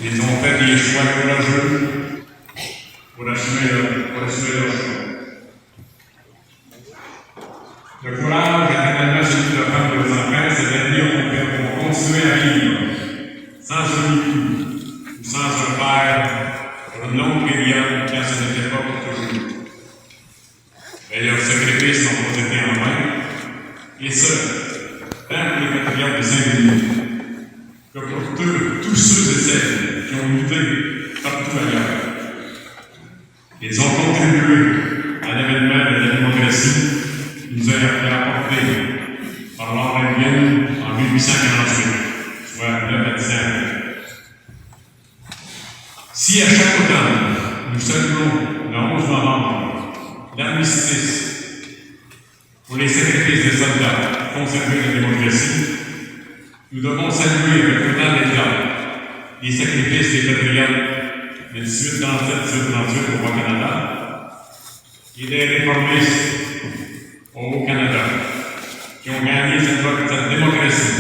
Ils ont fait des choix courageux pour assumer leur choix. Le courage est également celui de prendre de vos enfants, c'est-à-dire qu'on continuer à vivre sans solitude ou sans un père pour une longue période quand ce n'était pas pour toujours. Et leurs sacrifices n'ont pas été en vain, et ce, tant pour les patriotes de Saint-Denis que pour tous ceux et celles qui ont lutté partout ailleurs. Ils ont contribué à l'avènement de la démocratie qui nous a été apporté par Lord Elgin en 1848, soit 9 à 10 ans. Si à chaque automne, nous célébrons le 11 novembre l'armistice pour les sacrifices des soldats pour conserver la démocratie, nous devons saluer avec autant d'éclat les sacrifices des patriotes de 1837-1838 au Bas-Canada et des réformistes au Haut-Canada qui ont gagné cette démocratie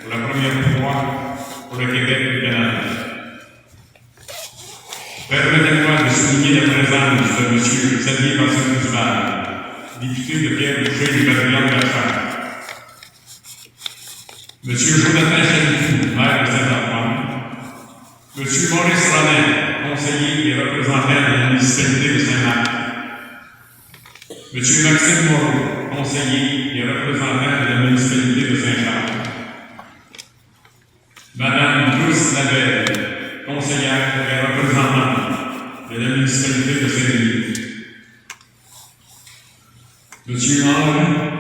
pour la première fois pour le Québec et le Canada. Permettez-moi de souligner la présence de M. Xavier Bassin-Duval, député de Pierre-Boucher du Patriote de la Chambre. M. Jonathan Chalifoux, maire de Saint-Antoine. M. Maurice René, conseiller et représentant de la municipalité de Saint-Marc. M. Maxime Moreau, conseiller et représentant de la municipalité de Saint-Charles. Mme Bruce Lavelle, conseillère et représentante de la municipalité de Saint-Denis. M. Henri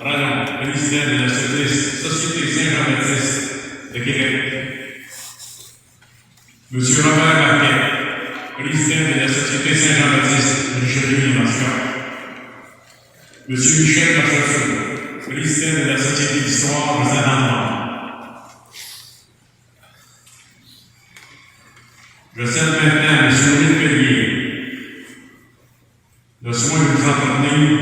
Rallon, président de la Société Saint-Jean-Baptiste de Québec. M. Robert Marquet, président de la Société Saint-Jean-Baptiste de Richelieu et Mascot. M. Michel Marchessault, président de la Société d'Histoire de Saint-Antoine. Je salue maintenant M. Louis Pellier, le soin de vous entretenir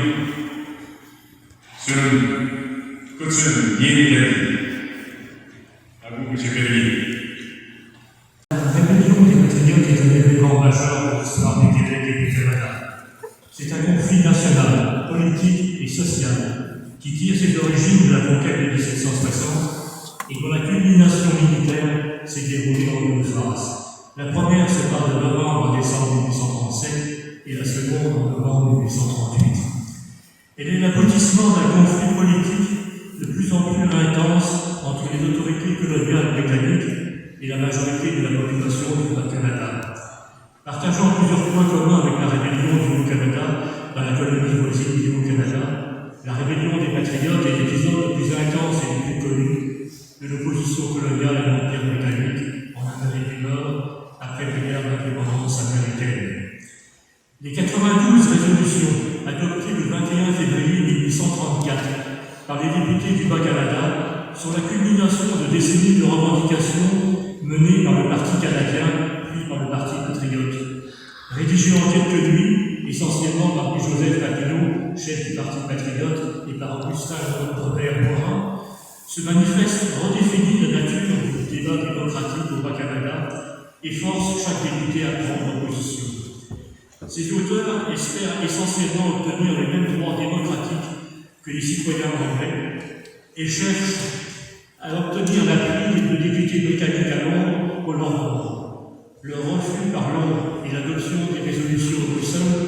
sur une coutume bien établie. À vous, M. Pellier. La rébellion des patriotes est un événement majeur de l'histoire du Québec et du Canada. C'est un conflit national, politique et social qui tire ses origines de la conquête de 1760 et dont la culmination militaire s'est déroulée en deux phases. La première se passe de novembre à décembre 1837 et la seconde en novembre 1838. Elle est l'aboutissement d'un conflit politique de plus en plus intense entre les autorités coloniales britanniques et la majorité de la population du Bas-Canada. Partageant plusieurs points communs avec la rébellion du Haut-Canada dans la colonie voisine du Haut-Canada, la rébellion des Patriotes est l'épisode le plus intense et le plus connu de l'opposition coloniale à l'Empire britannique en Amérique du Nord après la guerre d'indépendance américaine. Les 92 résolutions adoptées le 21 février 1834 par les députés du Bas-Canada sont la culmination de décennies de revendications menées par le Parti canadien puis par le Parti patriote. Rédigées en quelques nuits, essentiellement par Louis-Joseph Papineau, chef du Parti patriote, et par Augustin Robert Morin, ce manifeste redéfinit la nature du débat démocratique au Bas-Canada et force chaque député à prendre position. Ces auteurs espèrent essentiellement obtenir les mêmes droits démocratiques que les citoyens anglais et cherchent à obtenir l'appui des deux députés britanniques à Londres au lendemain. Le refus par Londres et l'adoption des résolutions de Bruxelles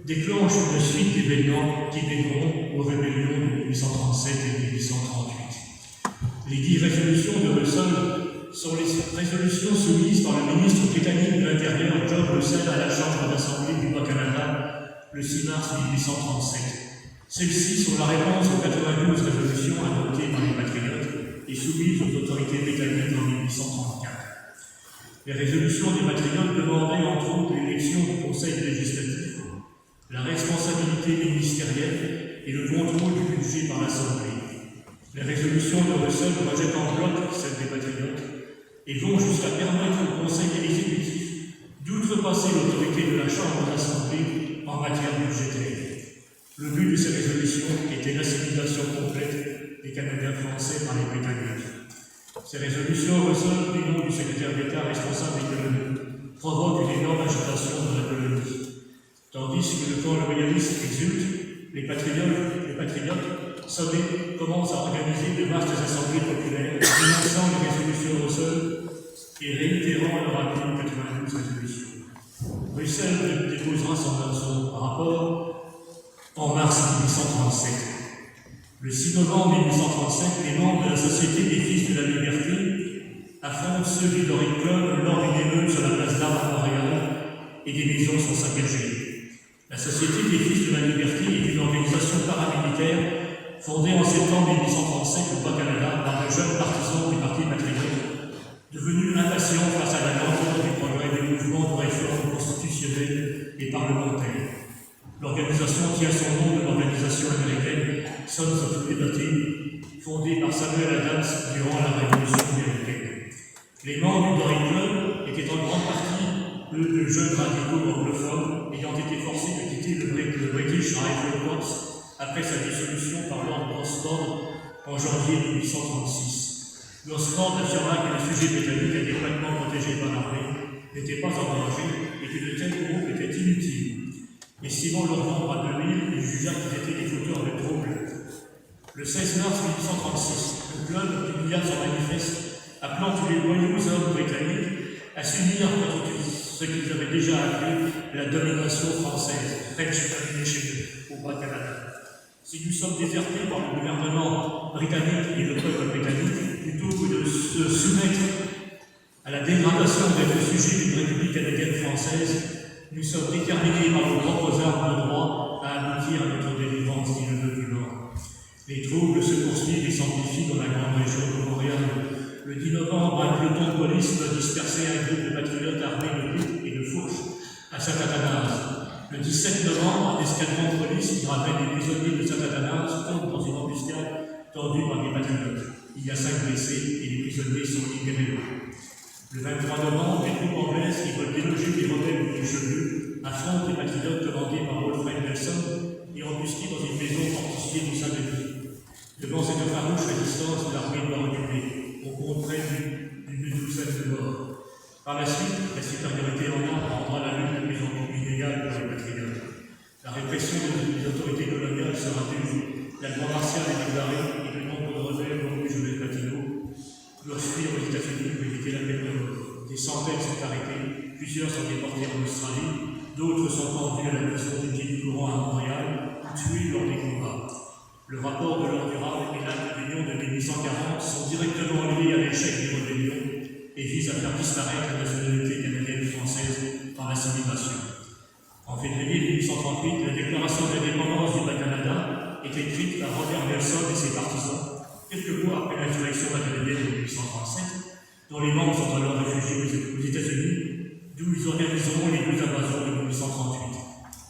déclenchent une suite d'événements qui mèneront aux rébellions de 1837 et 1838. Les 10 résolutions de Bruxelles sont les résolutions soumises par le ministre britannique de l'Intérieur John Russell à la Chambre d'Assemblée du Bas-Canada le 6 mars 1837. Celles-ci sont la réponse aux 92 résolutions adoptées par les Patriotes et soumises aux autorités britanniques en 1834. Les résolutions des Patriotes demandaient entre autres l'élection du Conseil législatif, la responsabilité ministérielle et le contrôle du budget par l'Assemblée. Les résolutions de Russell rejettent en bloc celles des Patriotes et vont jusqu'à permettre au Conseil exécutif d'outrepasser l'autorité de la Chambre d'Assemblée en matière budgétaire. Le but de ces résolutions était l'assimilation complète des Canadiens français par les Britanniques. Ces résolutions reçoivent du nom du secrétaire d'État responsable des colonies, provoquent une énorme agitation dans la colonie. Tandis que le camp loyaliste exulte, les patriotes, sommés, commencent à organiser de vastes assemblées populaires, dénonçant les résolutions au sol et réitérant leur appui aux 92 résolutions. Bruxelles déposera son rapport en mars 1837. Le 6 novembre 1837, les membres de la Société des Fils de la Liberté affrontent ceux du Doric Club lors d'une émeute sur la place d'Armes à Montréal et des maisons sont saccagées. La Société des Fils de la Liberté est une organisation paramilitaire fondée en septembre 1835 au Bas-Canada par de jeunes partisans du Parti patriote, devenus impatients face à la lenteur du progrès des mouvements de réforme constitutionnelle et parlementaire. L'organisation tient son nom de l'organisation américaine Sons of Liberty, fondée par Samuel Adams durant la Révolution américaine. Les membres du Doric Club étaient en grande partie de jeunes radicaux anglophones ayant été forcés de quitter le British Rifle Corps après sa dissolution par Lord Gosford en janvier 1836. Gosford affirma que les sujets britanniques adéquatement protégés par l'armée n'étaient pas en danger et que de tels groupes étaient inutiles. Estimant leur nombre à 2000, il jugea qu'ils étaient des fauteurs de troubles. Le 16 mars 1836, le club publia son manifeste appelant tous les loyaux hommes britanniques à s'unir contre ce qu'ils avaient déjà appelé la domination française, French domination au Bas-Canada. Si nous sommes désertés par le gouvernement britannique et le peuple britannique, plutôt que de se soumettre à la dégradation des sujets d'une République canadienne française, nous sommes déterminés par nos propres armes de droit à aboutir à notre délivrance, dit le vœu du Nord. Les troubles se poursuivent et s'amplifient dans la grande région de Montréal. Le 10 novembre, un peloton de police va disperser un groupe de patriotes armés de piques et de fourches à Saint-Athanas. Le 17 novembre, un escadron de police qui ramène les prisonniers de Saint-Athanas tombe dans une embuscade tendue par des patriotes. Il y a 5 blessés et les prisonniers sont libérés. Le 23 novembre, les troupes anglaises qui veulent déloger les rebelles du Richelieu affrontent les patriotes commandés par Wilfred Nelson et embusqués dans une maison fortifiée du Saint-Denis. Devant cette farouche résistance, l'armée doit reculer. On compte près d'une douzaine de morts. Par la suite, la supériorité en armes rendra la lutte de plus en plus inégale pour les patriotes. La répression des autorités coloniales sera dure. La loi martiale est déclarée et le nombre de rebelles venus jouer le Gatineau doivent fuir aux États-Unis pour éviter la peine de mort. Des centaines sont arrêtés, plusieurs sont déportés en Australie, d'autres sont pendus à la prison du Pied du Courant à Montréal ou tués lors des combats. Le rapport de l'ordre durable et l'acte d'union de 1840 sont directement liés à l'échec des rébellions et visent à faire disparaître la nationalité canadienne et française par l'assimilation. En février 1838, la déclaration d'indépendance du Bas-Canada est écrite par Robert Nelson et ses partisans, quelques mois après l'insurrection canadienne de 1837, dont les membres sont alors réfugiés aux États-Unis, d'où ils organiseront les 2 invasions de 1838.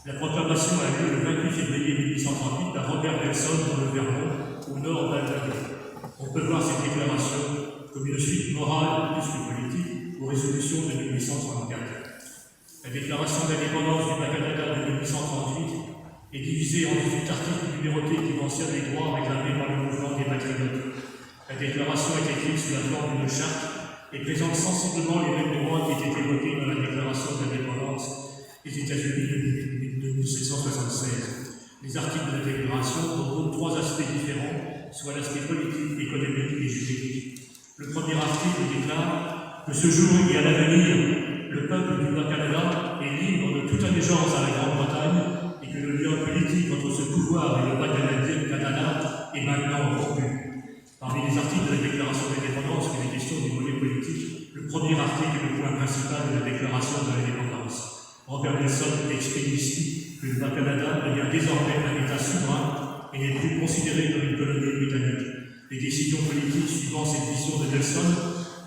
La proclamation a lieu le 28 février 1838 par Robert Nelson dans le Vermont, au nord d'Alberta. On peut voir cette déclaration comme une suite morale plus que politique aux résolutions de 1834. La déclaration d'indépendance du Bas-Canada de 1838 est divisée en 18 articles numérotés qui mentionnent les droits réclamés par le mouvement des patriotes. La déclaration est écrite sous la forme d'une charte et présente sensiblement les mêmes droits qui étaient évoqués dans la déclaration d'indépendance des États-Unis de 1776. Les articles de la déclaration regroupent 3 aspects différents, soit l'aspect politique, économique et juridique. Le premier article déclare que ce jour et à l'avenir, le peuple du Bas-Canada est libre de toute allégeance à la Grande-Bretagne et que le lien politique entre ce pouvoir et le Bas-Canada est maintenant rompu. Parmi les articles de la déclaration d'indépendance, il est question du volet politique. Le premier article est le point principal de la déclaration de l'indépendance. Robert Nelson explique ici que le Bas-Canada devient désormais un État souverain et n'est plus considéré comme une colonie britannique. Les décisions politiques suivant cette vision de Nelson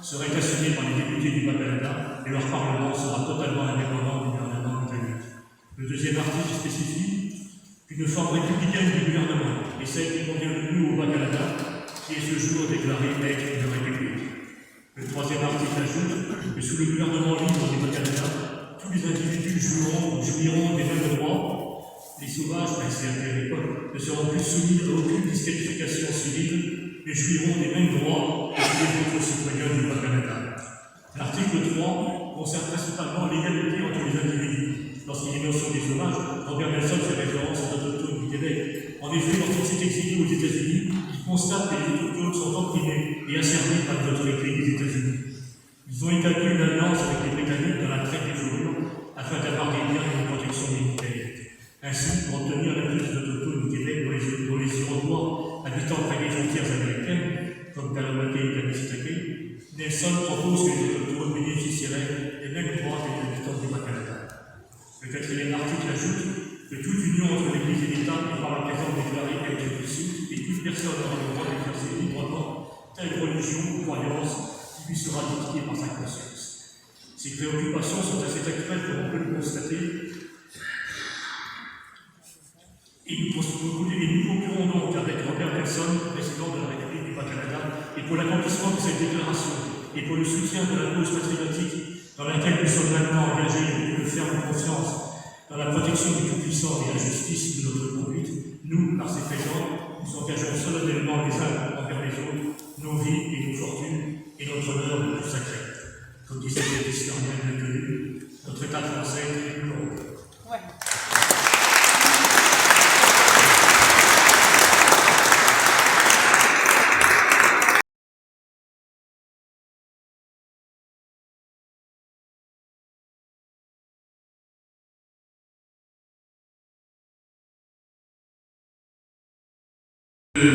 seraient assurées par les députés du Bas-Canada et leur parlement sera totalement indépendant du gouvernement britannique. Le deuxième article spécifie qu'une forme républicaine du gouvernement est celle qui convient le mieux au Bas-Canada, qui est ce jour déclaré être une république. Le troisième article ajoute que sous le gouvernement libre du Bas-Canada, tous les individus jouiront des mêmes droits. Les sauvages, c'est à l'époque, ne seront plus soumis à aucune disqualification civile et jouiront des mêmes droits que les autres citoyens du Bas-Canada. L'article 3 concerne principalement l'égalité entre les individus. Lorsqu'il est mention des sauvages, Robert Nelson fait référence aux autochtones du Québec. En effet, lorsqu'il s'est exilé aux États-Unis, il constate que les autochtones sont opprimés et asservis par les autorités des États-Unis. Ils ont établi une alliance avec les Britanniques dans la traite des fourrures afin d'avoir des liens et une protection militaire. Ainsi, pour obtenir la prise des autochtones du Québec dont les Iroquois habitant près des frontières américaines, comme Kanawake et Kanesitake, Nelson propose que les autochtones bénéficieraient des mêmes droits que les habitants du Bas-Canada. Le 4e article ajoute que toute union entre l'Église et l'État est par la présence déclarée être illicite et toute personne aura le droit d'exercer librement telle religion ou croyance qui lui sera dictée par sa conscience. Ces préoccupations sont assez actuelles comme on peut le constater. Et nous conclurons donc avec Robert Nelson, président de la République du Bas-Canada, et pour l'accomplissement de cette déclaration et pour le soutien de la cause patriotique dans laquelle nous sommes maintenant engagés avec une ferme confiance dans la protection du Tout-Puissant et la justice de notre conduite, nous, par ces présents, nous engageons solennellement les uns envers les autres, nos vies et nos fortunes et notre honneur le plus sacré. Comme disait l'historien bien connu, notre État français est plus long. Ouais.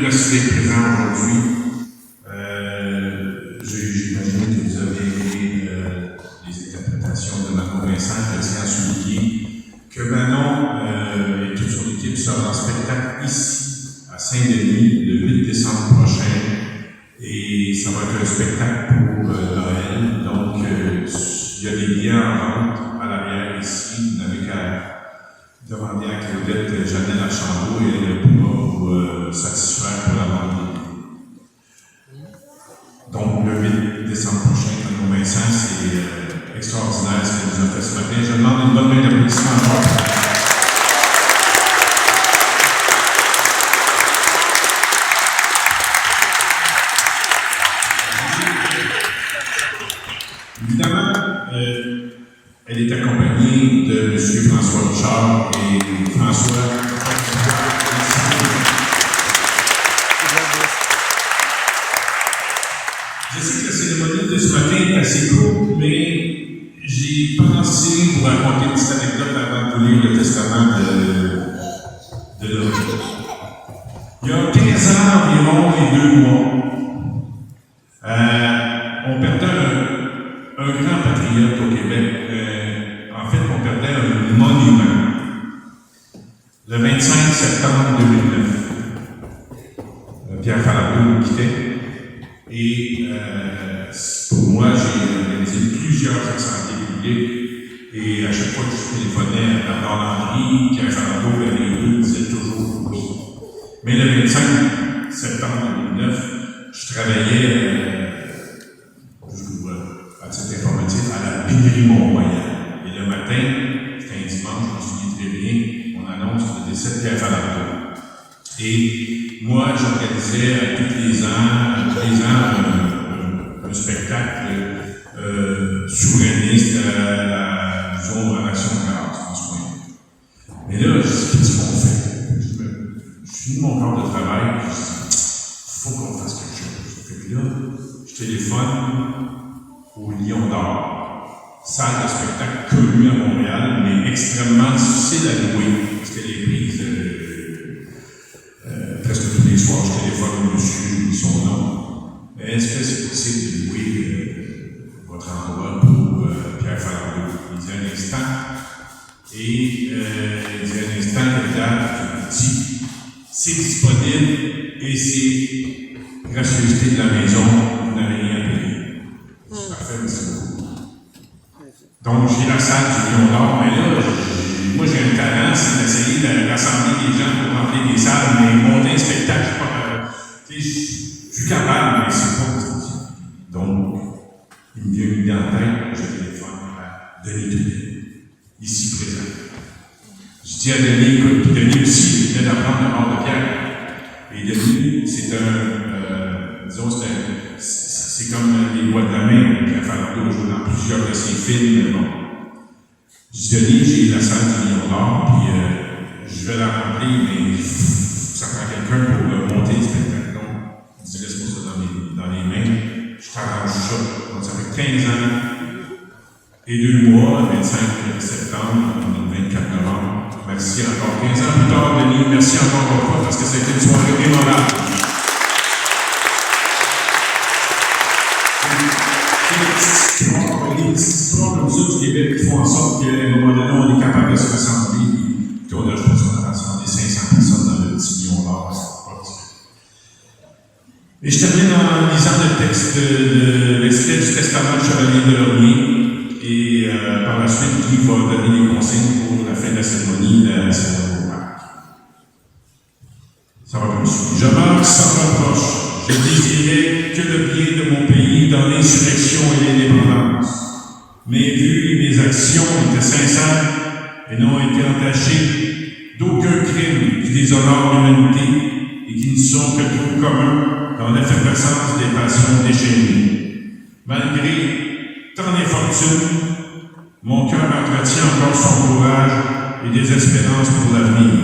Merci d'être présent aujourd'hui. J'imagine que vous avez aimé les interprétations de Manon Vincent. Je tiens à souligner que Manon et toute son équipe sera en spectacle ici, à Saint-Denis, le 8 décembre prochain. Et ça va être un spectacle pour Noël. Donc, il y a des billets en vente à l'arrière ici. Vous n'avez qu'à demander à Claudette Janelle Archambault et elle pourra vous satisfaire pour la vente. Donc, le 8 décembre prochain, Manon Vincent, c'est extraordinaire ce qu'elle nous a fait ce matin. Je demande une bonne main d'applaudissement encore. Évidemment, elle est accompagnée de M. François Richard et François. Je sais que la cérémonie de ce matin est assez courte, mais j'ai pensé vous raconter une petite anecdote avant de vous lire le testament de l'homme. Il y a 15 ans environ et 2 mois, on perdait un grand patriote au Québec. En fait, on perdait un monument. Le 25 septembre 2009, Pierre Falardeau nous quittait. Et pour moi, j'ai organisé plusieurs assemblées publiques. Et à chaque fois que je téléphonais à Bernard-Henri, Pierre Falardeau, les deux disaient toujours oui. Mais le 25 septembre 2009, je travaillais à titre informatif à la Pénurie Mont-Royal. Et le matin, c'était un dimanche, je me souviens très bien, on annonce le décès de Pierre Falardeau. Et moi, j'organisais tous les ans un spectacle souverainiste disons, à l'Action de grâce, en ce moment. Mais là, je dis, qu'est-ce qu'on fait? Je finis mon corps de travail, je dis, il faut qu'on fasse quelque chose. Fait que là, je téléphone au Lion d'Or, salle de spectacle connue à Montréal, mais extrêmement difficile à louer, parce qu'elle est prise presque tous les soirs. Je téléphone au monsieur, son nom. Est-ce que c'est possible de louer votre endroit pour Pierre Falardeau? Il dit un instant. Et il dit un instant, le gars dit c'est disponible et c'est gracieuseté de la maison, vous n'avez rien à payer. C'est parfait, merci beaucoup. Donc, j'ai la salle du Lion d'Or, mais là, moi j'ai un talent, c'est d'essayer de rassembler des gens pour remplir des salles, mais monter un spectacle, je suis pas je suis capable, mais c'est pas possible. Donc, il me vient une idée en tête, je téléphone à Denis Toulet, ici présent. Je dis à Denis, écoute, Denis aussi, il vient d'apprendre la mort de Pierre. Et Denis, c'est un disons, c'est comme les lois de la main. Pierre Falardeau joue dans plusieurs de ses films. Bon. Je dis, Denis, j'ai la salle du Lion d'Or, puis je vais la remplir, mais ça prend quelqu'un pour monter le spectacle. Donc, je dis, laisse-moi ça dans les mains, je t'arrange ça. Donc, ça fait 15 ans et 2 mois, le 25 septembre, le 24 novembre. Merci encore. 15 ans plus tard, Denis, merci encore une fois, parce que ça a été une soirée mémorable. Les petites histoires comme ça du Québec qui font en sorte qu'à un moment donné, on est capable de se rassembler. Puis on a, je pense qu'on a rassemblé 500 personnes dans le petit Lion d'Or. Et je termine en lisant le texte de l'extrait du testament du Chevalier de Laurier. Et par la suite, Guy va donner les consignes pour la fin de la cérémonie au parc. Ça va comme suit. Je meurs sans reproche. Je désirais que le bien de mon pays dans l'insurrection et l'indépendance. Mes vues et mes actions étaient sincères et n'ont été entachées d'aucun crime qui déshonore l'humanité et qui ne sont que trop communs dans l'effervescence des passions déchaînées. Malgré tant d'infortunes, mon cœur entretient encore son courage et des espérances pour l'avenir.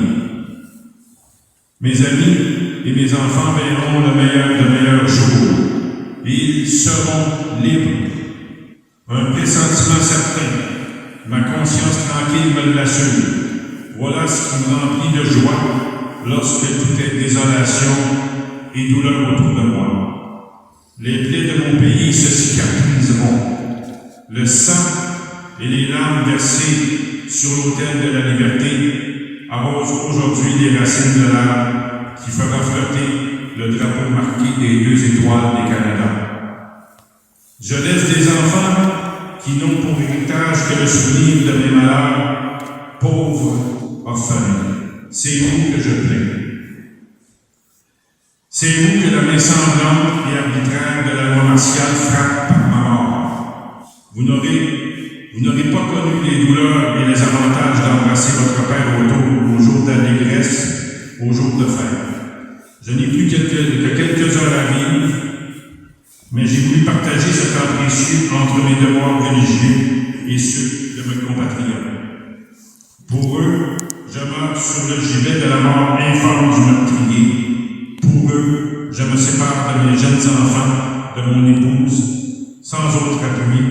Mes amis et mes enfants verront le meilleur de meilleurs jours. Ils seront libres. Un pressentiment certain, ma conscience tranquille me l'assure. Voilà ce qui me remplit de joie lorsque tout est désolation et douleur autour de moi. Les plaies de mon pays se cicatriseront. Le sang et les larmes versées sur l'autel de la liberté arrosent aujourd'hui les racines de l'arbre qui fera flotter le drapeau marqué des 2 étoiles des Canada. Je laisse des enfants qui n'ont pour héritage que le souvenir de mes malheurs, pauvres orphelins. C'est vous que je plains. C'est vous que la main sanglante et arbitraire de la loi martiale frappe par ma mort. Vous n'aurez pas connu les douleurs et les avantages d'embrasser votre père autour aux jours d'allégresse, aux jours de fête. Je n'ai plus que quelques heures à vivre, mais j'ai voulu partager ce temps précieux entre mes devoirs religieux et ceux de mes compatriotes. Pour eux, je meurs sur le gibet de la mort infâme du meurtrier. Pour eux, je me sépare de mes jeunes enfants, de mon épouse, sans autre appui